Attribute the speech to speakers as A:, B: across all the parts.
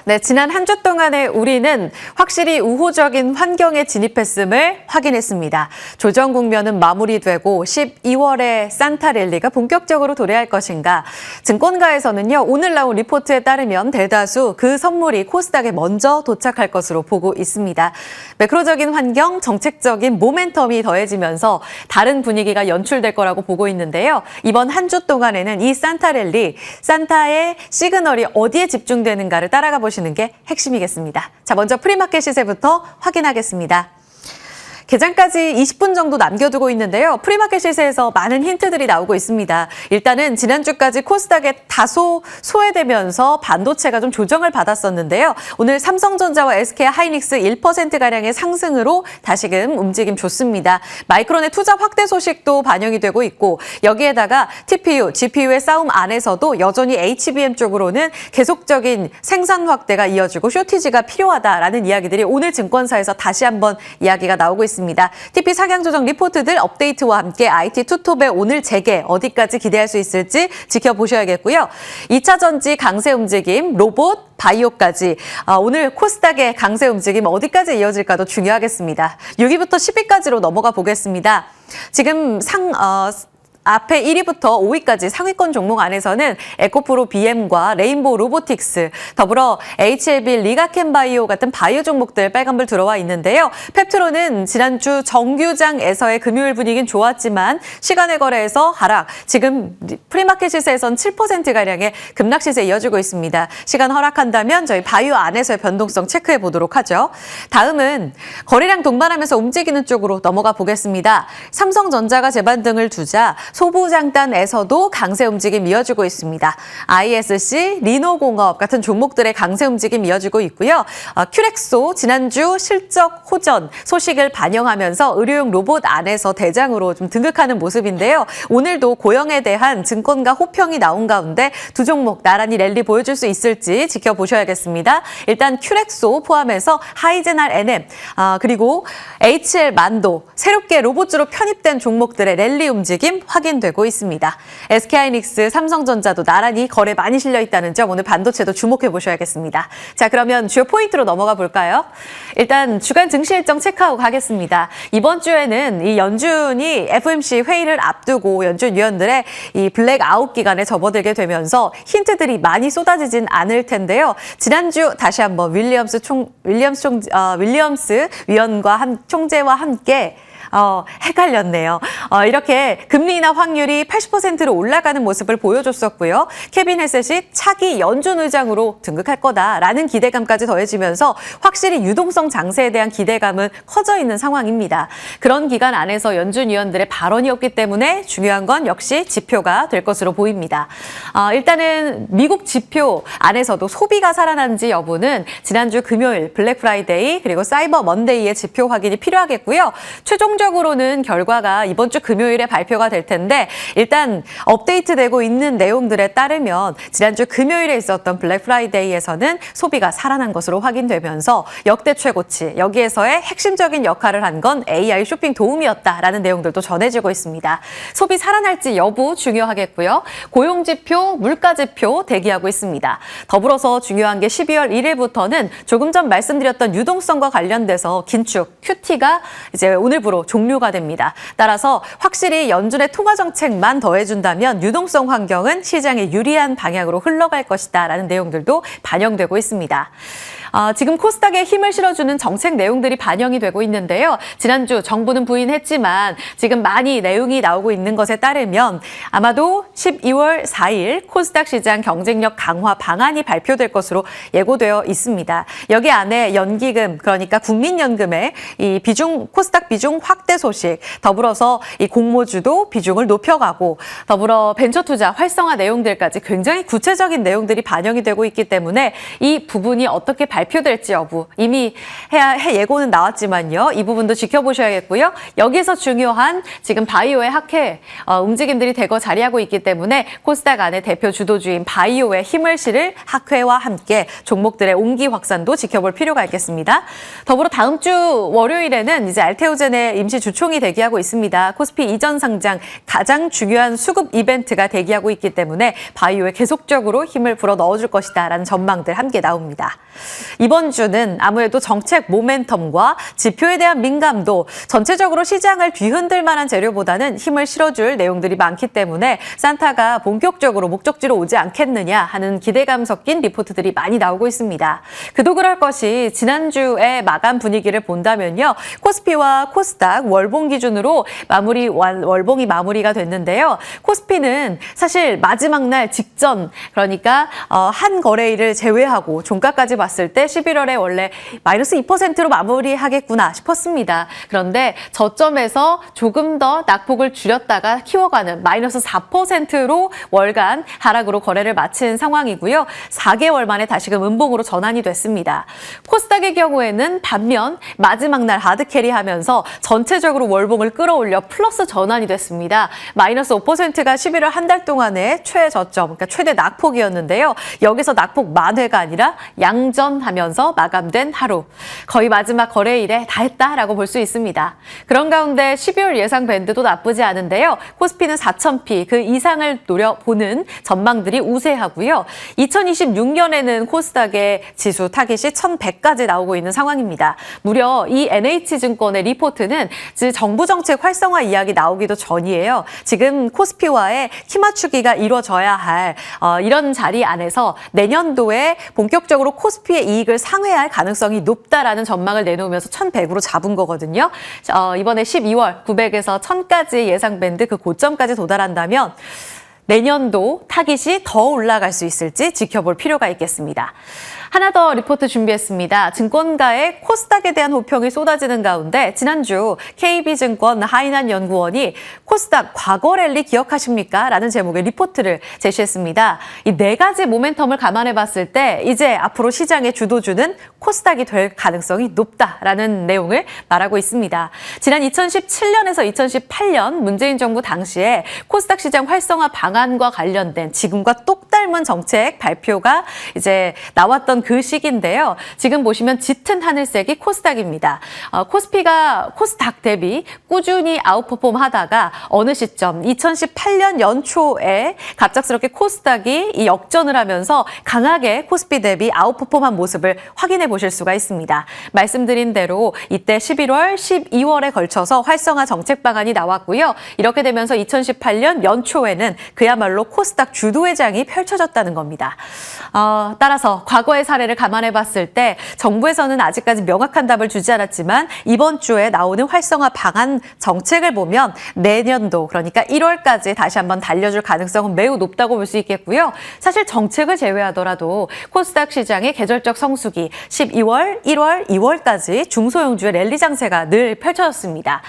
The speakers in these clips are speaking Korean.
A: 네, 지난 한 주 동안의 우리는 확실히 우호적인 환경에 진입했음을 확인했습니다. 조정 국면은 마무리되고 12월에 산타 랠리가 본격적으로 도래할 것인가. 증권가에서는요, 오늘 나온 리포트에 따르면 대다수 그 선물이 코스닥에 먼저 도착할 것으로 보고 있습니다. 매크로적인 환경, 정책적인 모멘텀이 더해지면서 다른 분위기가 연출될 거라고 보고 있는데요. 이번 한 주 동안에는 이 산타 랠리, 산타의 시그널이 어디에 집중되는가를 따라가 보시는 게 핵심이겠습니다. 자, 먼저 프리마켓 시세부터 확인하겠습니다. 개장까지 20분 정도 남겨두고 있는데요. 프리마켓 시세에서 많은 힌트들이 나오고 있습니다. 일단은 지난주까지 코스닥에 다소 소외되면서 반도체가 좀 조정을 받았었는데요. 오늘 삼성전자와 SK하이닉스 1%가량의 상승으로 다시금 움직임 좋습니다. 마이크론의 투자 확대 소식도 반영이 되고 있고 여기에다가 TPU, GPU의 싸움 안에서도 여전히 HBM 쪽으로는 계속적인 생산 확대가 이어지고 쇼티지가 필요하다라는 이야기들이 오늘 증권사에서 다시 한번 이야기가 나오고 있습니다. TP 상향 조정 리포트들 업데이트와 함께 IT 투톱의 오늘 재개 어디까지 기대할 수 있을지 지켜보셔야겠고요. 2차 전지 강세 움직임, 로봇, 바이오까지 오늘 코스닥의 강세 움직임 어디까지 이어질까도 중요하겠습니다. 6위부터 10위까지로 넘어가 보겠습니다. 지금 앞에 1위부터 5위까지 상위권 종목 안에서는 에코프로 BM과 레인보우 로보틱스, 더불어 HLB, 리가켄바이오 같은 바이오 종목들 빨간불 들어와 있는데요. 펩트로는 지난주 정규장에서의 금요일 분위기는 좋았지만 시간의 거래에서 하락, 지금 프리마켓 시세에선 7%가량의 급락 시세 이어지고 있습니다. 시간 허락한다면 저희 바이오 안에서의 변동성 체크해 보도록 하죠. 다음은 거래량 동반하면서 움직이는 쪽으로 넘어가 보겠습니다. 삼성전자가 재반등을 두자 소부장단에서도 강세 움직임 이어지고 있습니다. ISC, 리노공업 같은 종목들의 강세 움직임 이어지고 있고요. 큐렉소 지난주 실적 호전 소식을 반영하면서 의료용 로봇 안에서 대장으로 좀 등극하는 모습인데요. 오늘도 고영에 대한 증권가 호평이 나온 가운데 두 종목 나란히 랠리 보여줄 수 있을지 지켜보셔야겠습니다. 일단 큐렉소 포함해서 하이제날 NM, 그리고 HL 만도, 새롭게 로봇주로 편입된 종목들의 랠리 움직임 확인되고 있습니다. SK하이닉스, 삼성전자도 나란히 거래 많이 실려 있다는 점 오늘 반도체도 주목해 보셔야겠습니다. 자, 그러면 주요 포인트로 넘어가 볼까요? 일단 주간 증시 일정 체크하고 가겠습니다. 이번 주에는 이 연준이 FOMC 회의를 앞두고 연준 위원들의 이 블랙아웃 기간에 접어들게 되면서 힌트들이 많이 쏟아지진 않을 텐데요. 지난주 다시 한번 윌리엄스 위원과 총재와 함께 헷갈렸네요. 이렇게 금리 인하 확률이 80%로 올라가는 모습을 보여줬었고요. 케빈 헤셋이 차기 연준 의장으로 등극할 거다라는 기대감까지 더해지면서 확실히 유동성 장세에 대한 기대감은 커져 있는 상황입니다. 그런 기간 안에서 연준 위원들의 발언이었기 때문에 중요한 건 역시 지표가 될 것으로 보입니다. 일단은 미국 지표 안에서도 소비가 살아난지 여부는 지난주 금요일 블랙 프라이데이 그리고 사이버 먼데이의 지표 확인이 필요하겠고요. 최종적으로는 결과가 이번 주 금요일에 발표가 될 텐데 일단 업데이트되고 있는 내용들에 따르면 지난주 금요일에 있었던 블랙 프라이데이에서는 소비가 살아난 것으로 확인되면서 역대 최고치, 여기에서의 핵심적인 역할을 한 건 AI 쇼핑 도움이었다라는 내용들도 전해지고 있습니다. 소비 살아날지 여부 중요하겠고요. 고용지표, 물가지표 대기하고 있습니다. 더불어서 중요한 게 12월 1일부터는 조금 전 말씀드렸던 유동성과 관련돼서 긴축, QT가 이제 오늘부로 종료가 됩니다. 따라서 확실히 연준의 통화 정책만 더해준다면 유동성 환경은 시장에 유리한 방향으로 흘러갈 것이다라는 내용들도 반영되고 있습니다. 지금 코스닥에 힘을 실어주는 정책 내용들이 반영이 되고 있는데요. 지난주 정부는 부인했지만 지금 많이 내용이 나오고 있는 것에 따르면 아마도 12월 4일 코스닥 시장 경쟁력 강화 방안이 발표될 것으로 예고되어 있습니다. 여기 안에 연기금, 그러니까 국민연금의 이 코스닥 비중 확대 소식, 더불어서 이 공모주도 비중을 높여가고 더불어 벤처 투자 활성화 내용들까지 굉장히 구체적인 내용들이 반영이 되고 있기 때문에 이 부분이 어떻게 발표될지 여부 이미 예고는 나왔지만요. 이 부분도 지켜보셔야겠고요. 여기서 중요한 지금 바이오의 학회 움직임들이 대거 자리하고 있기 때문에 코스닥 안에 대표 주도주인 바이오의 힘을 실을 학회와 함께 종목들의 옹기 확산도 지켜볼 필요가 있겠습니다. 더불어 다음 주 월요일에는 이제 알테오젠의 임시 주총이 대기하고 있습니다. 코스피 이전 상장 가장 중요한 수급 이벤트가 대기하고 있기 때문에 바이오에 계속적으로 힘을 불어 넣어줄 것이다라는 전망들 함께 나옵니다. 이번 주는 아무래도 정책 모멘텀과 지표에 대한 민감도, 전체적으로 시장을 뒤흔들 만한 재료보다는 힘을 실어줄 내용들이 많기 때문에 산타가 본격적으로 목적지로 오지 않겠느냐 하는 기대감 섞인 리포트들이 많이 나오고 있습니다. 그도 그럴 것이 지난주의 마감 분위기를 본다면요. 코스피와 코스닥 월봉 기준으로 월봉이 마무리가 됐는데요. 코스피는 사실 마지막 날 직전, 그러니까 한 거래일을 제외하고 종가까지 봤을 때 11월에 원래 마이너스 2%로 마무리하겠구나 싶었습니다. 그런데 저점에서 조금 더 낙폭을 줄였다가 키워가는 마이너스 4%로 월간 하락으로 거래를 마친 상황이고요. 4개월 만에 다시금 음봉으로 전환이 됐습니다. 코스닥의 경우에는 반면 마지막 날 하드캐리하면서 전체적으로 월봉을 끌어올려 플러스 전환이 됐습니다. 마이너스 5%가 11월 한 달 동안의 최저점, 그러니까 최대 낙폭이었는데요. 여기서 낙폭 만회가 아니라 양전하면서 마감된 하루. 거의 마지막 거래일에 다 했다라고 볼 수 있습니다. 그런 가운데 12월 예상 밴드도 나쁘지 않은데요. 코스피는 4,000피 그 이상을 노려보는 전망들이 우세하고요. 2026년에는 코스닥의 지수 타깃이 1,100까지 나오고 있는 상황입니다. 무려 이 NH증권의 리포트는 정부 정책 활성화 이야기 나오기도 전이에요. 지금 코스피와의 키 맞추기가 이루어져야 할 이런 자리 안에서 내년도에 본격적으로 코스피의 이익을 상회할 가능성이 높다라는 전망을 내놓으면서 1,100으로 잡은 거거든요. 이번에 12월 900에서 1,000까지 예상 밴드 그 고점까지 도달한다면 내년도 타깃이 더 올라갈 수 있을지 지켜볼 필요가 있겠습니다. 하나 더 리포트 준비했습니다. 증권가의 코스닥에 대한 호평이 쏟아지는 가운데 지난주 KB증권 하인한연구원이 코스닥 과거 랠리 기억하십니까? 라는 제목의 리포트를 제시했습니다. 이 네 가지 모멘텀을 감안해 봤을 때 이제 앞으로 시장의 주도주는 코스닥이 될 가능성이 높다라는 내용을 말하고 있습니다. 지난 2017년에서 2018년 문재인 정부 당시에 코스닥 시장 활성화 방안과 관련된 지금과 똑 닮은 정책 발표가 이제 나왔던 그 시기인데요. 지금 보시면 짙은 하늘색이 코스닥입니다. 코스피가 코스닥 대비 꾸준히 아웃퍼폼 하다가 어느 시점 2018년 연초에 갑작스럽게 코스닥이 이 역전을 하면서 강하게 코스피 대비 아웃퍼폼한 모습을 확인해 보실 수가 있습니다. 말씀드린 대로 이때 11월, 12월에 걸쳐서 활성화 정책 방안이 나왔고요. 이렇게 되면서 2018년 연초에는 그야말로 코스닥 주도회장이 펼쳐졌다는 겁니다. 따라서 과거의 사례를 감안해 봤을 때 정부에서는 아직까지 명확한 답을 주지 않았지만 이번 주에 나오는 활성화 방안 정책을 보면 내년도 그러니까 1월까지 다시 한번 달려줄 가능성은 매우 높다고 볼 수 있겠고요. 사실 정책을 제외하더라도 코스닥 시장의 계절적 성수기 12월, 1월, 2월까지 중소형주의 랠리 장세가 늘 펼쳐졌습니다.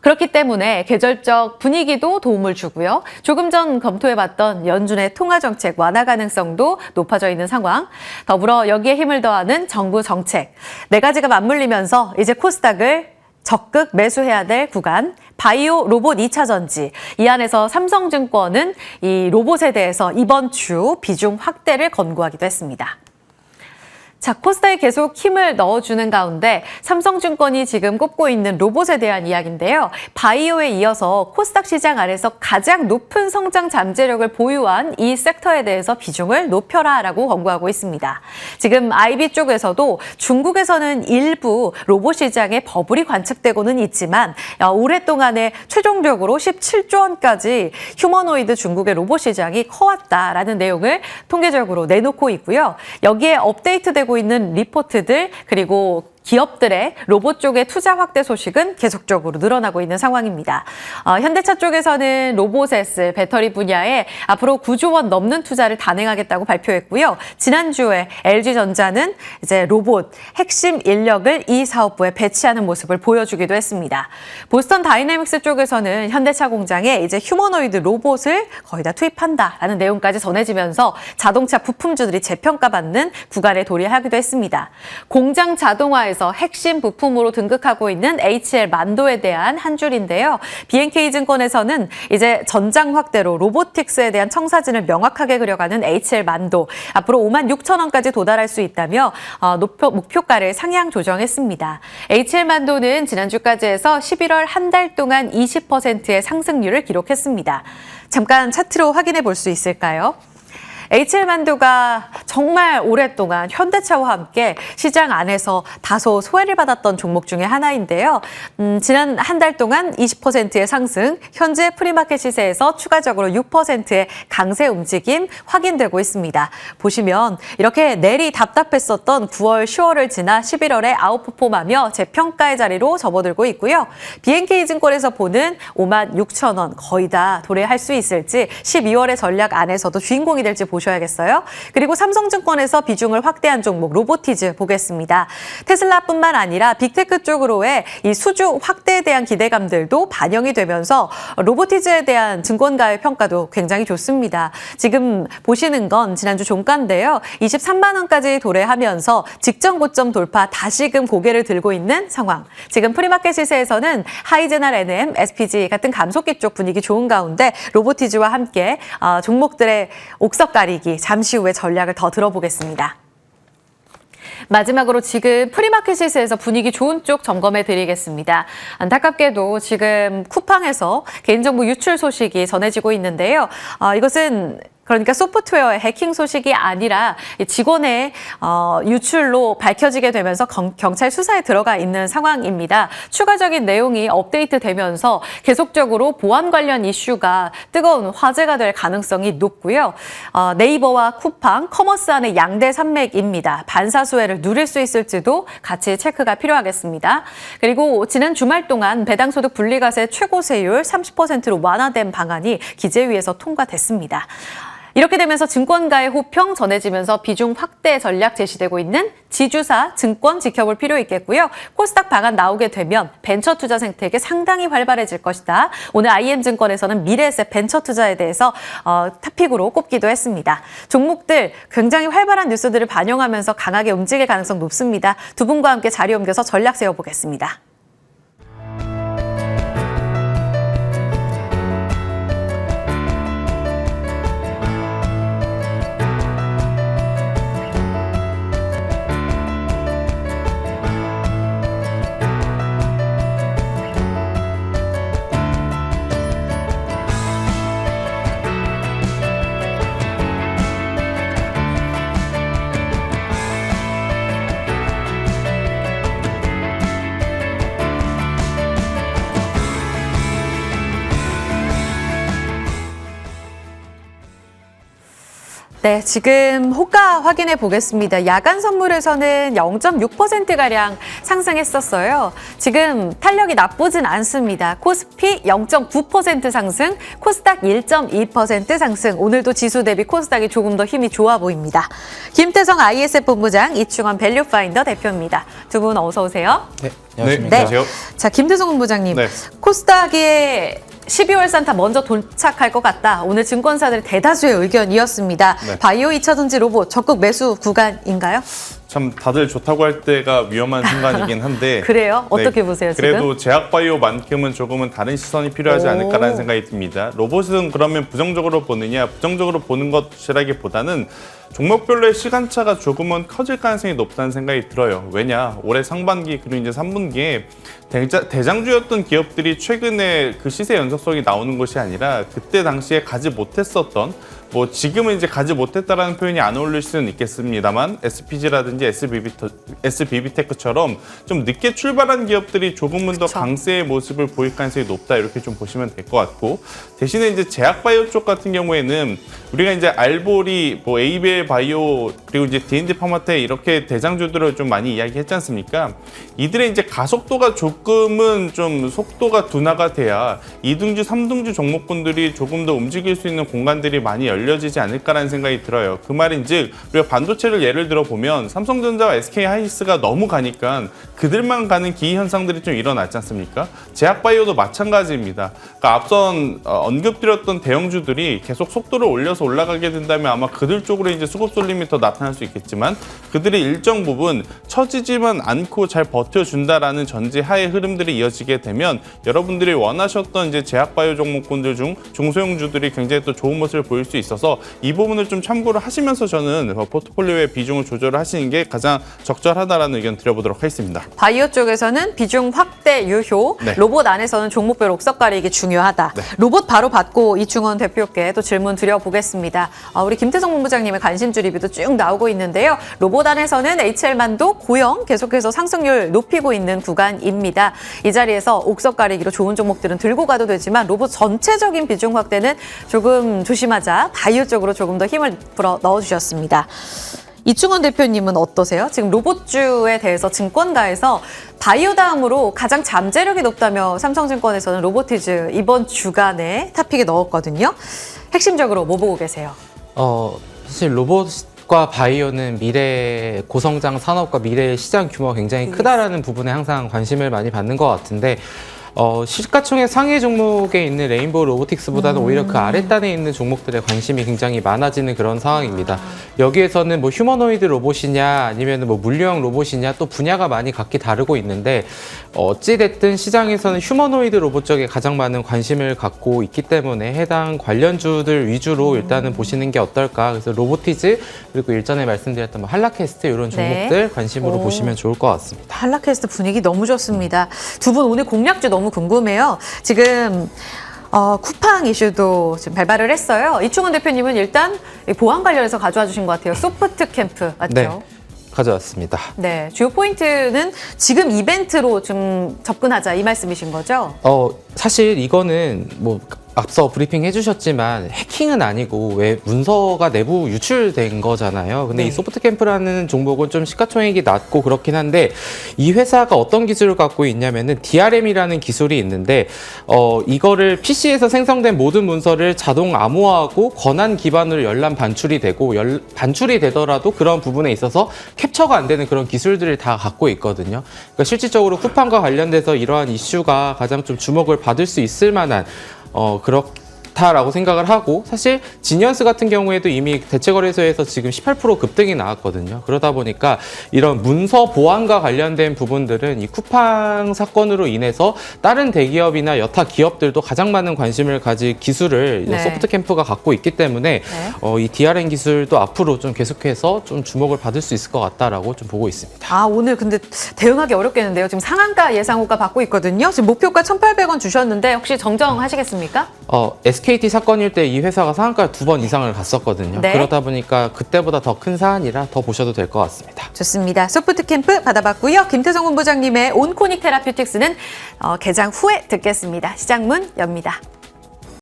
A: 그렇기 때문에 계절적 분위기도 도움을 주고요. 조금 전 검토해봤던 연준의 통화정책 완화 가능성도 높아져 있는 상황. 더불어 여기에 힘을 더하는 정부 정책. 네 가지가 맞물리면서 이제 코스닥을 적극 매수해야 될 구간. 바이오 로봇 2차 전지. 이 안에서 삼성증권은 이 로봇에 대해서 이번 주 비중 확대를 권고하기도 했습니다. 자, 코스닥에 계속 힘을 넣어주는 가운데 삼성증권이 지금 꼽고 있는 로봇에 대한 이야기인데요. 바이오에 이어서 코스닥 시장 안에서 가장 높은 성장 잠재력을 보유한 이 섹터에 대해서 비중을 높여라라고 권고하고 있습니다. 지금 IB 쪽에서도 중국에서는 일부 로봇 시장의 버블이 관측되고는 있지만 오랫동안에 최종적으로 17조 원까지 휴머노이드 중국의 로봇 시장이 커왔다라는 내용을 통계적으로 내놓고 있고요. 여기에 업데이트되고 있는 리포트들 그리고 기업들의 로봇 쪽의 투자 확대 소식은 계속적으로 늘어나고 있는 상황입니다. 현대차 쪽에서는 로봇에 쓸 배터리 분야에 앞으로 9조 원 넘는 투자를 단행하겠다고 발표했고요. 지난주에 LG전자는 이제 로봇 핵심 인력을 이 사업부에 배치하는 모습을 보여주기도 했습니다. 보스턴 다이내믹스 쪽에서는 현대차 공장에 이제 휴머노이드 로봇을 거의 다 투입한다라는 내용까지 전해지면서 자동차 부품주들이 재평가받는 구간에 도래하기도 했습니다. 공장 자동화에서 핵심 부품으로 등극하고 있는 HL 만도에 대한 한 줄인데요. BNK증권에서는 이제 전장 확대로 로보틱스에 대한 청사진을 명확하게 그려가는 HL 만도 앞으로 56,000원까지 도달할 수 있다며 목표가를 상향 조정했습니다. HL 만도는 지난주까지 해서 11월 한 달 동안 20%의 상승률을 기록했습니다. 잠깐 차트로 확인해 볼 수 있을까요? HL만두가 정말 오랫동안 현대차와 함께 시장 안에서 다소 소외를 받았던 종목 중에 하나인데요. 지난 한 달 동안 20%의 상승, 현재 프리마켓 시세에서 추가적으로 6%의 강세 움직임 확인되고 있습니다. 보시면 이렇게 내리 답답했었던 9월, 10월을 지나 11월에 아웃퍼폼하며 재평가의 자리로 접어들고 있고요. BNK증권에서 보는 56,000원 거의 다 도래할 수 있을지 12월의 전략 안에서도 주인공이 될지 보셔야겠어요. 그리고 삼성증권에서 비중을 확대한 종목 로보티즈 보겠습니다. 테슬라뿐만 아니라 빅테크 쪽으로의 이 수주 확대에 대한 기대감들도 반영이 되면서 로보티즈에 대한 증권가의 평가도 굉장히 좋습니다. 지금 보시는 건 지난주 종가인데요. 23만 원까지 도래하면서 직전 고점 돌파 다시금 고개를 들고 있는 상황. 지금 프리마켓 시세에서는 하이제널 NM, SPG 같은 감속기 쪽 분위기 좋은 가운데 로보티즈와 함께 종목들의 옥석 가리기 잠시 후에 전략을 더 들어보겠습니다. 마지막으로 지금 프리마켓 시세에서 분위기 좋은 쪽 점검해 드리겠습니다. 안타깝게도 지금 쿠팡에서 개인정보 유출 소식이 전해지고 있는데요. 이것은 그러니까 소프트웨어의 해킹 소식이 아니라 직원의 유출로 밝혀지게 되면서 경찰 수사에 들어가 있는 상황입니다. 추가적인 내용이 업데이트되면서 계속적으로 보안 관련 이슈가 뜨거운 화제가 될 가능성이 높고요. 네이버와 쿠팡, 커머스안의 양대 산맥입니다. 반사수혜를 누릴 수 있을지도 같이 체크가 필요하겠습니다. 그리고 지난 주말 동안 배당소득 분리과세 최고세율 30%로 완화된 방안이 기재위에서 통과됐습니다. 이렇게 되면서 증권가의 호평 전해지면서 비중 확대 전략 제시되고 있는 지주사 증권 지켜볼 필요 있겠고요. 코스닥 방안 나오게 되면 벤처 투자 생태계 상당히 활발해질 것이다. 오늘 IM증권에서는 미래에셋 벤처 투자에 대해서 탑픽으로 꼽기도 했습니다. 종목들 굉장히 활발한 뉴스들을 반영하면서 강하게 움직일 가능성 높습니다. 두 분과 함께 자리 옮겨서 전략 세워보겠습니다. 네, 지금 호가 확인해 보겠습니다. 야간 선물에서는 0.6%가량 상승했었어요. 지금 탄력이 나쁘진 않습니다. 코스피 0.9% 상승, 코스닥 1.2% 상승. 오늘도 지수 대비 코스닥이 조금 더 힘이 좋아 보입니다. 김태성 ISF 본부장, 이충원 밸류파인더 대표입니다. 두 분 어서 오세요.
B: 네, 안녕하십니까.
A: 네. 안녕하세요. 자, 김태성 본부장님.
B: 네.
A: 코스닥에 12월 산타 먼저 도착할 것 같다. 오늘 증권사들의 대다수의 의견이었습니다.
B: 네.
A: 바이오 2차전지 로봇 적극 매수 구간인가요?
B: 참 다들 좋다고 할 때가 위험한 순간이긴 한데
A: 그래요? 어떻게 보세요, 지금?
B: 그래도 제약바이오만큼은 조금은 다른 시선이 필요하지 않을까라는 생각이 듭니다. 로봇은 그러면 부정적으로 보느냐, 부정적으로 보는 것이라기보다는 종목별로의 시간차가 조금은 커질 가능성이 높다는 생각이 들어요. 왜냐, 올해 상반기 그리고 이제 3분기에 대장주였던 기업들이 최근에 그 시세 연속성이 나오는 것이 아니라 그때 당시에 가지 못했었던 뭐 지금은 이제 가지 못했다라는 표현이 안 어울릴 수는 있겠습니다만 SPG라든지 SBB테크처럼 좀 늦게 출발한 기업들이 조금은 더 강세의 모습을 보일 가능성이 높다 이렇게 좀 보시면 될 것 같고 대신에 이제 제약바이오 쪽 같은 경우에는 우리가 이제 알보리, 뭐 에이벨 바이오 그리고 이제 D&D 파마테 이렇게 대장주들을 좀 많이 이야기했지 않습니까? 이들의 이제 가속도가 조금은 좀 속도가 둔화가 돼야 2등주, 3등주 종목군들이 조금 더 움직일 수 있는 공간들이 많이 열려지지 않을까라는 생각이 들어요. 그 말인즉 우리가 반도체를 예를 들어 보면 삼성전자와 SK하이닉스가 너무 가니까 그들만 가는 기이 현상들이 좀 일어났지 않습니까? 제약바이오도 마찬가지입니다. 그러니까 앞선 언급드렸던 대형주들이 계속 속도를 올려서 올라가게 된다면 아마 그들 쪽으로 이제 수급 쏠림이 더 나타날 수 있겠지만 그들이 일정 부분 처지지만 않고 잘 버텨준다라는 전제하의 흐름들이 이어지게 되면 여러분들이 원하셨던 이제 제약바이오 종목군들 중 중소형주들이 굉장히 또 좋은 모습을 보일 수 있어서 이 부분을 좀 참고를 하시면서 저는 포트폴리오의 비중을 조절을 하시는 게 가장 적절하다라는 의견 드려보도록 하겠습니다.
A: 바이오 쪽에서는 비중 확대 유효,
B: 네.
A: 로봇 안에서는 종목별 옥석 가리기 중요하다.
B: 네.
A: 로봇 바로 받고 이충원 대표께 또 질문 드려보겠습니다. 우리 김태성 본부장님의 관심주 리뷰도 쭉 나오고 있는데요. 로봇 안에서는 HL만도 고영 계속해서 상승률 높이고 있는 구간입니다. 이 자리에서 옥석 가리기로 좋은 종목들은 들고 가도 되지만 로봇 전체적인 비중 확대는 조금 조심하자. 바이오 쪽으로 조금 더 힘을 불어 넣어주셨습니다. 이충원 대표님은 어떠세요? 지금 로봇주에 대해서 증권가에서 바이오 다음으로 가장 잠재력이 높다며 삼성증권에서는 로보티즈 이번 주간에 탑픽에 넣었거든요. 핵심적으로 뭐 보고 계세요?
C: 사실 로봇과 바이오는 미래 고성장 산업과 미래의 시장 규모가 굉장히 크다라는 부분에 항상 관심을 많이 받는 것 같은데 시가총액 상위 종목에 있는 레인보우 로보틱스보다는 오히려 그 아랫단에 있는 종목들에 관심이 굉장히 많아지는 그런 상황입니다. 여기에서는 뭐 휴머노이드 로봇이냐 아니면 뭐 물류형 로봇이냐 또 분야가 많이 각기 다르고 있는데 어찌됐든 시장에서는 휴머노이드 로봇 쪽에 가장 많은 관심을 갖고 있기 때문에 해당 관련주들 위주로 일단은 보시는 게 어떨까. 그래서 로보티즈 그리고 일전에 말씀드렸던 뭐 할라캐스트 이런 종목들 관심으로 보시면 좋을 것 같습니다.
A: 할라캐스트 분위기 너무 좋습니다. 두 분 오늘 공략주 너무 궁금해요. 지금 쿠팡 이슈도 지금 발발을 했어요. 이충원 대표님은 일단 보안 관련해서 가져와 주신 것 같아요. 소프트 캠프 맞죠?
C: 네, 가져왔습니다.
A: 네, 주요 포인트는 지금 이벤트로 좀 접근하자 이 말씀이신 거죠?
C: 사실 이거는 뭐 앞서 브리핑 해주셨지만 해킹은 아니고 왜 문서가 내부 유출된 거잖아요. 근데
A: 네.
C: 이 소프트캠프라는 종목은 좀 시가총액이 낮고 그렇긴 한데 이 회사가 어떤 기술을 갖고 있냐면은 DRM이라는 기술이 있는데 이거를 PC에서 생성된 모든 문서를 자동 암호화하고 권한 기반으로 열람 반출이 되고 반출이 되더라도 그런 부분에 있어서 캡처가 안 되는 그런 기술들을 다 갖고 있거든요. 그러니까 실질적으로 쿠팡과 관련돼서 이러한 이슈가 가장 좀 주목을 받을 수 있을 만한 그렇다라고 생각을 하고 사실 지니언스 같은 경우에도 이미 대체거래소에서 지금 18% 급등이 나왔거든요. 그러다 보니까 이런 문서 보안과 관련된 부분들은 이 쿠팡 사건으로 인해서 다른 대기업이나 여타 기업들도 가장 많은 관심을 가질 기술을
A: 네.
C: 소프트캠프가 갖고 있기 때문에 이 DRM 기술도 앞으로 좀 계속해서 좀 주목을 받을 수 있을 것 같다라고 좀 보고 있습니다.
A: 오늘 근데 대응하기 어렵겠는데요. 지금 상한가 예상호가 받고 있거든요. 지금 목표가 1,800원 주셨는데 혹시 정정하시겠습니까?
C: SKT 사건일 때 이 회사가 상한가 2번 이상을 갔었거든요.
A: 네.
C: 그러다 보니까 그때보다 더 큰 사안이라 더 보셔도 될 것 같습니다.
A: 좋습니다. 소프트 캠프 받아봤고요. 김태성 본부장님의 온코닉 테라퓨틱스는 개장 후에 듣겠습니다. 시장문 엽니다.